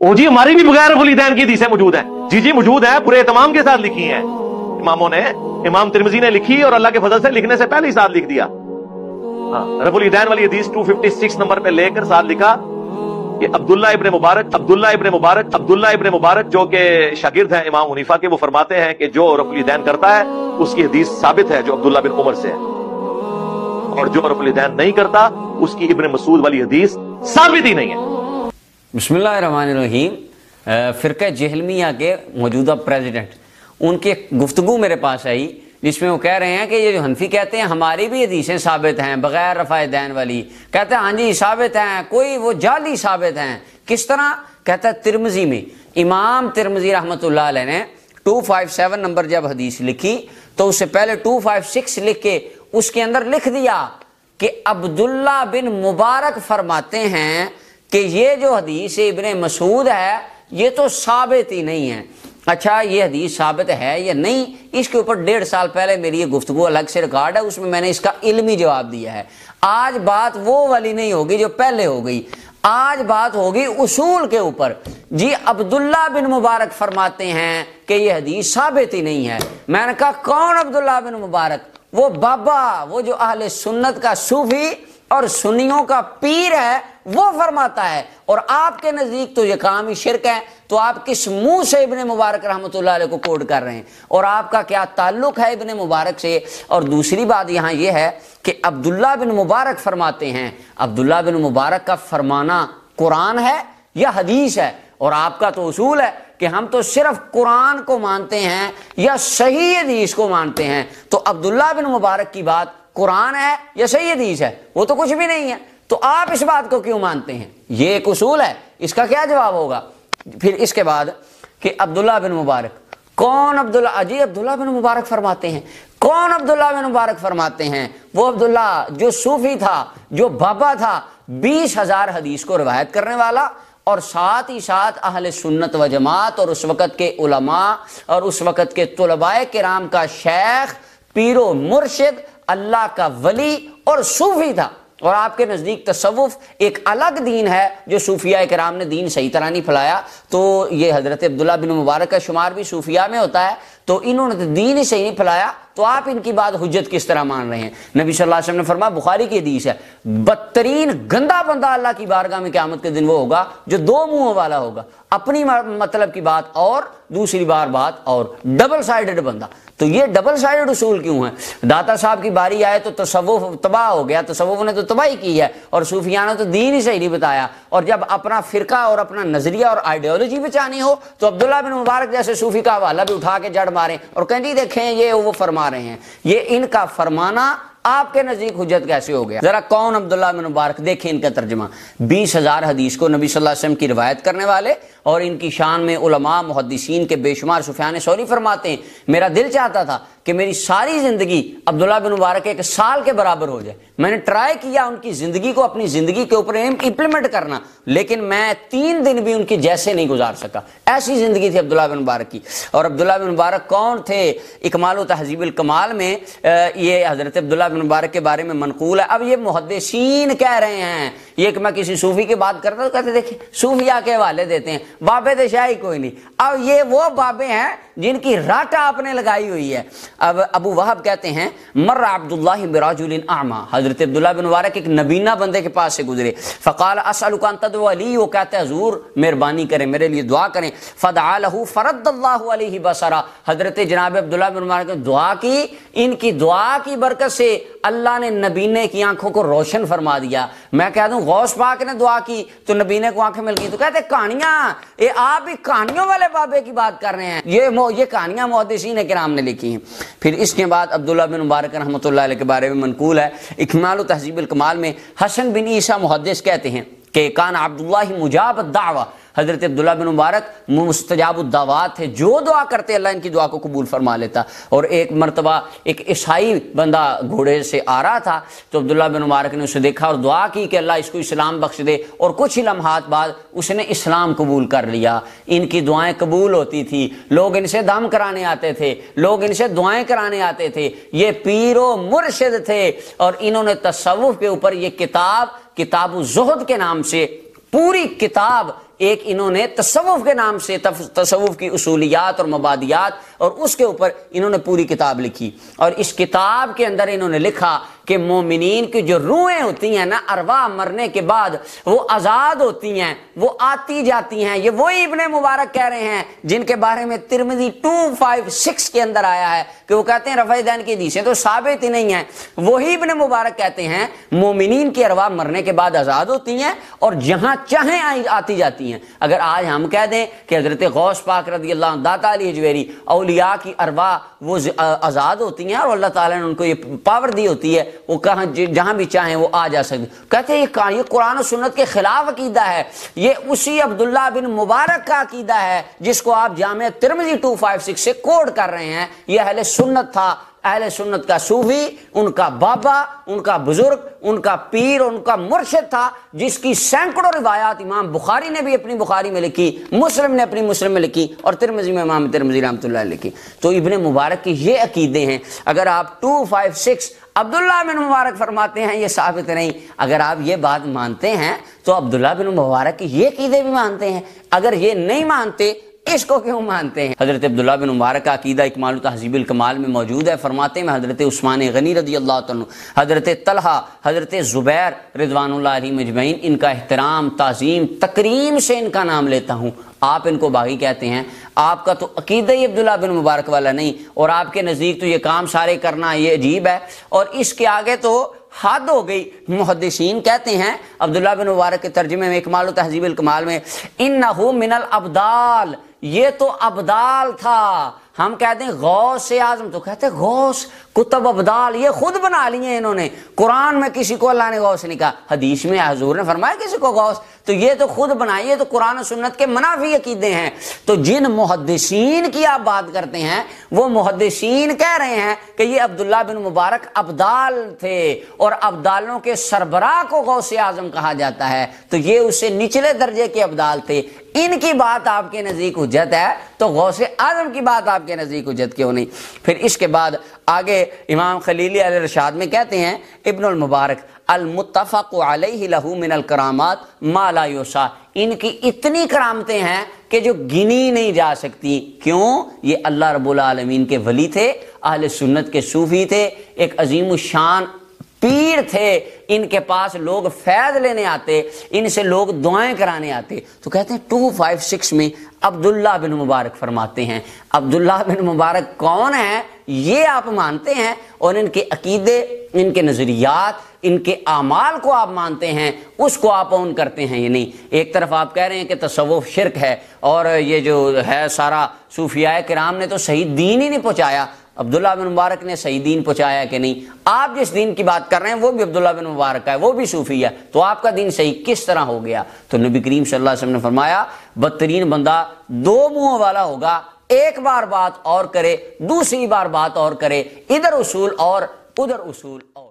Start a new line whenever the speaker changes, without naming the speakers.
ओ जी हमारी भी बगैर रफुल यदैन की हदीसें मौजूद हैं। जी जी मौजूद है, पूरे एहतमाम के साथ लिखी हैं इमामों ने। इमाम तिरमिजी ने लिखी और अल्लाह के फजल से लिखने से पहले ही साथ लिख दिया। हाँ, रफुल यदैन वाली हदीस 256 नंबर पे लेकर साथ लिखा कि अब्दुल्ला इब्न मुबारक जो कि शागिर्द हैं इमाम हनीफा के, वो फरमाते हैं कि जो रफुल यदैन करता है उसकी हदीस साबित है जो अब्दुल्ला बिन उमर से है, और जो रफुल यदैन नहीं करता उसकी इब्न मसूद वाली हदीस साबित ही नहीं है।
बिस्मिल्लाहिर्रहमानिर्रहीम। फ़िरक़ा जहलमिया के मौजूदा प्रेसिडेंट, उनकी एक गुफ्तगू मेरे पास आई जिसमें वो कह रहे हैं कि ये जो हनफी कहते हैं हमारी भी हदीसें साबित हैं बग़ैर रफ़ा यदैन वाली। कहते हैं हाँ जी साबित हैं, कोई वो जाली साबित हैं। किस तरह? कहता है तिरमिज़ी में इमाम तिरमिज़ी रहमतुल्लाह अलैह ने 257 नंबर जब हदीस लिखी तो उससे पहले 256 लिख के उसके अंदर लिख दिया कि अब्दुल्ला बिन मुबारक फरमाते हैं कि ये जो हदीस इब्ने मसूद है ये तो साबित ही नहीं है। अच्छा, ये हदीस साबित है या नहीं, इसके ऊपर 1.5 साल पहले मेरी ये गुफ्तगू अलग से रिकॉर्ड है, उसमें मैंने इसका इल्मी जवाब दिया है। आज बात वो वाली नहीं होगी जो पहले हो गई, आज बात होगी उसूल के ऊपर। जी अब्दुल्ला बिन मुबारक फरमाते हैं कि ये हदीस साबित ही नहीं है। मैंने कहा कौन अब्दुल्ला बिन मुबारक? वो बाबा, वो जो अहले सुन्नत का सूफी और सुन्नियों का पीर है, वो फरमाता है। और आपके नजदीक तो ये काम ही शिरक है, तो आप किस मुंह से इब्ने मुबारक रहमतुल्लाह अलैह को कोड कर रहे हैं और आपका क्या ताल्लुक है इब्ने मुबारक से? और दूसरी बात यहाँ ये है कि अब्दुल्ला बिन मुबारक फरमाते हैं, अब्दुल्ला बिन मुबारक का फरमाना कुरान है या हदीस है? और आपका तो उसूल है कि हम तो सिर्फ कुरान को मानते हैं या सही हदीस को मानते हैं। तो अब्दुल्ला बिन मुबारक की बात कुरान है या सही हदीस है? वो तो कुछ भी नहीं है, तो आप इस बात को क्यों मानते हैं? ये एक उसूल है, इसका क्या जवाब होगा? फिर इसके बाद कि अब्दुल्ला बिन मुबारक, कौन अब्दुल्ला? अजी अब्दुल्ला बिन मुबारक फरमाते हैं। कौन अब्दुल्ला बिन मुबारक फरमाते हैं? वो अब्दुल्ला जो सूफी था, जो बाबा था, 20,000 हदीस को रिवायत करने वाला, और साथ ही साथ अहले सुन्नत व जमात और उस वक़्त के उलमा और उस वक़्त के तुलबाए किराम का शेख, पीरो मुर्शिद, अल्लाह का वली और सूफी था। और आपके नज़दीक तसव्वुफ एक अलग दीन है जो सूफिया किराम ने दीन सही तरह नहीं फैलाया, तो ये हज़रत अब्दुल्ला बिन मुबारक का शुमार भी सूफिया में होता है, तो इन्होंने तो दीन ही सही नहीं फैलाया, तो आप इनकी बात हुज्जत किस तरह मान रहे हैं? नबी सल्लल्लाहु अलैहि वसल्लम ने फरमाया, बुखारी की हदीस है, बदतरीन गंदा बंदा अल्लाह की बारगाह में क़यामत के दिन वो होगा जो 2 मुंहों वाला होगा, अपनी मतलब की बात और दूसरी बात और, डबल साइडेड बंदा। तो ये डबल साइडेड उसूल क्यों है? दाता साहब की बारी आए तो तसव्वुफ तबाह हो गया, तसव्वुफ ने तो तबाही की है, और सूफियाना तो दीन ही सही नहीं बताया। और जब अपना फिरका और अपना नजरिया और आइडियोलॉजी बचानी हो तो अब्दुल्ला बिन मुबारक जैसे सूफी का हवाला भी उठा के जड़ मारें और कहें जी देखें ये वो फरमा रहे हैं। ये इनका फरमाना आपके नजदीक हुज्जत कैसे हो गया? जरा कौन अब्दुल्ला बिन मुबारक, देखें इनका तर्जुमा। 20,000 हदीस को नबी सल्लल्लाहु अलैहि वसल्लम की रिवायत करने वाले, और इनकी शान में उलमा मुहद्दिसीन के बेशुमार। सुफियान सौरी फरमाते हैं, मेरा दिल चाहता था कि मेरी सारी जिंदगी अब्दुल्ला बिन मुबारक 1 साल के बराबर हो जाए। मैंने ट्राई किया उनकी जिंदगी को अपनी जिंदगी के ऊपर इंप्लीमेंट करना, लेकिन मैं 3 दिन भी उनकी जैसे नहीं गुजार सका। ऐसी जिंदगी थी अब्दुल्ला बिन मुबारक की। और अब्दुल्ला बिन मुबारक कौन थे? इकमाल व तहज़ीबुल कमाल में ये हजरत अब्दुल्ला बिन मुबारक के बारे में मनकूल है। अब ये मुहद्दिसीन कह रहे हैं, ये कि मैं किसी सूफी की बात करता हूं तो कहते देखिए सूफिया के हवाले देते हैं, बाबे तो शाही कोई नहीं। अब ये वो बाबे हैं जिनकी राटा आपने लगाई हुई है। अब अबू वहाब कहते हैं, मर्रा अब्दुल्लाह बिरजुलिन आमा, हजरत अब्दुल्ला बिन मुबारक एक नबीना बंदे के पास से गुजरे। फ़क़ाल असअलुका अन तदउ ली, वो कहते हैं हुजूर मेहरबानी करें, मेरे लिए दुआ करें। फ़दआ लहू फ़रद्दल्लाहु अलैहि बसरा, हजरत जनाब अब्दुल्ला बिन मुबारक ने दुआ की, इनकी दुआ की बरकत से अल्लाह ने नबीने की आंखों को रोशन फरमा दिया। मैं कह दूं गौस पाक ने दुआ की तो नबीने को आंखें मिल गई, तो कहते कहानियां, ये आप भी कहानियों वाले बाबे की बात कर रहे हैं। ये कहानियां मुहद्दिसीन किराम ने लिखी हैं। फिर इसके बाद अब्दुल्ला बिन मुबारक रहमतुल्लाह अलैह के बारे में मनकूल है, इकमाल व तहज़ीबुल कमाल में हसन बिन ईसा मुहद्दिस कहते हैं कि कान अब्दुल्लाह मुजाब दावा, हजरत अब्दुल्ला बिन मुबारक मुस्तजाबुद्दावात थे, जो दुआ करते अल्लाह इनकी दुआ को कबूल फरमा लेता। और एक मरतबा एक ईसाई बंदा घोड़े से आ रहा था, तो अब्दुल्ला बिन मुबारक ने उसे देखा और दुआ की कि अल्लाह इसको इस्लाम बख्श दे, और कुछ ही लम्हात बाद उसने इस्लाम कबूल कर लिया। इनकी दुआएं कबूल होती थी, लोग इनसे दम कराने आते थे, लोग इनसे दुआएं कराने आते थे। ये पीरो मुर्शिद थे, और इन्होंने तसव्वुफ के ऊपर ये किताब ज़ुहद के नाम से पूरी किताब ایک انہوں نے تصوف کے نام سے تصوف کی اصولیات اور مبادیات اور اس کے اوپر انہوں نے پوری کتاب لکھی، اور اس کتاب کے اندر انہوں نے لکھا کہ مومنین کی جو روحیں ہوتی ہیں نا، ارواح مرنے کے بعد وہ آزاد ہوتی ہیں، وہ آتی جاتی ہیں۔ یہ وہی ابن مبارک کہہ رہے ہیں جن کے بارے میں ترمذی 256 کے اندر آیا ہے کہ وہ کہتے ہیں رفع دین کی حدیثیں تو ثابت ہی نہیں ہیں۔ وہی ابن مبارک کہتے ہیں مومنین کی ارواح مرنے کے بعد آزاد ہوتی ہیں اور جہاں چاہیں آتی جاتی ہیں۔ اگر آج ہم کہہ دیں کہ حضرت غوث پاک رضی اللہ عنہ، داتا علی حجویری، اولیاء کی ارواح وہ آزاد ہوتی ہیں اور اللہ تعالیٰ نے ان کو یہ پاور دی ہوتی ہے، وہ کہاں جہاں بھی چاہیں وہ آ جا سکتے، کہتے ہیں یہ قرآن و سنت کے خلاف عقیدہ ہے، یہ اسی عبداللہ بن مبارک کا عقیدہ ہے جس کو آپ جامع ترمذی 256 سے کوڈ کر رہے ہیں۔ یہ اہل سنت تھا، اہل سنت کا صوفی، ان کا بابا، ان کا بزرگ، ان کا پیر، ان کا مرشد تھا، جس کی سینکڑوں روایات امام بخاری نے بھی اپنی بخاری میں لکھی، مسلم نے اپنی مسلم میں لکھی، اور ترمذی میں امام ترمذی رحمۃ اللہ علیہ لکھی۔ تو ابن مبارک کی یہ عقیدے ہیں۔ اگر آپ 256 عبداللہ بن مبارک فرماتے ہیں یہ ثابت نہیں، اگر آپ یہ بات مانتے ہیں تو عبداللہ بن مبارک کی یہ عقیدے بھی مانتے ہیں، اگر یہ نہیں مانتے اس کو کیوں مانتے ہیں؟ حضرت عبداللہ بن مبارک کا عقیدہ اکمال و تہذیب الکمال میں موجود ہے۔ فرماتے ہیں حضرت عثمان غنی رضی اللہ عنہ، حضرت طلحہ، حضرت زبیر رضوان اللہ علیہم اجمعین، ان کا احترام، تعظیم، تکریم سے ان کا نام لیتا ہوں۔ آپ ان کو باغی کہتے ہیں، آپ کا تو عقیدہ ہی عبداللہ بن مبارک والا نہیں، اور آپ کے نزدیک تو یہ کام سارے کرنا یہ عجیب ہے، اور اس کے آگے تو حد ہو گئی۔ محدثین کہتے ہیں عبداللہ بن مبارک کے ترجمے میں اکمال و تہذیب الکمال میں، انہو من الابدال، یہ تو ابدال تھا۔ ہم کہتے ہیں غوث اعظم، تو کہتے ہیں غوث، کتب ابدال یہ خود بنا لیے انہوں نے، قرآن میں کسی کو اللہ نے غوث نہیں کہا، حدیث میں حضور نے فرمایا کسی کو غوث، تو یہ تو خود بنائیے، تو قرآن و سنت کے منافی عقیدے ہیں۔ تو جن محدثین کی آپ بات کرتے ہیں وہ محدثین کہہ رہے ہیں کہ یہ عبداللہ بن مبارک ابدال تھے، اور ابدالوں کے سربراہ کو غوث اعظم کہا جاتا ہے، تو یہ اس سے نچلے درجے کے ابدال تھے۔ ان کی بات آپ کے نزدیک حجت ہے تو غوث اعظم کی بات آپ کے نزدیک حجت کیوں نہیں؟ پھر اس کے بعد آگے امام خلیلی علیہ الرشاد میں کہتے ہیں ابن المبارک المتفق علیہ لہ من الکرامات ما لا یحصیٰ، ان کی اتنی کرامتیں ہیں کہ جو گنی نہیں جا سکتی۔ کیوں؟ یہ اللہ رب العالمین کے ولی تھے، اہل سنت کے صوفی تھے، ایک عظیم الشان پیر تھے، ان کے پاس لوگ فیض لینے آتے، ان سے لوگ دعائیں کرانے آتے۔ تو کہتے ہیں 256 میں عبداللہ بن مبارک فرماتے ہیں۔ عبداللہ بن مبارک کون ہیں یہ آپ مانتے ہیں، اور ان کے عقیدے، ان کے نظریات، ان کے اعمال کو آپ مانتے ہیں، اس کو آپ اون کرتے ہیں یہ نہیں۔ ایک طرف آپ کہہ رہے ہیں کہ تصوف شرک ہے، اور یہ جو ہے سارا صوفیاء کرام نے تو صحیح دین ہی نہیں پہنچایا۔ عبداللہ بن مبارک نے صحیح دین پہنچایا کہ نہیں؟ آپ جس دین کی بات کر رہے ہیں وہ بھی عبداللہ بن مبارک کا ہے، وہ بھی صوفی ہے، تو آپ کا دین صحیح کس طرح ہو گیا؟ تو نبی کریم صلی اللہ علیہ وسلم نے فرمایا بدترین بندہ دو منہوں والا ہوگا، ایک بار بات اور کرے، دوسری بار بات اور کرے، ادھر اصول اور ادھر اصول اور۔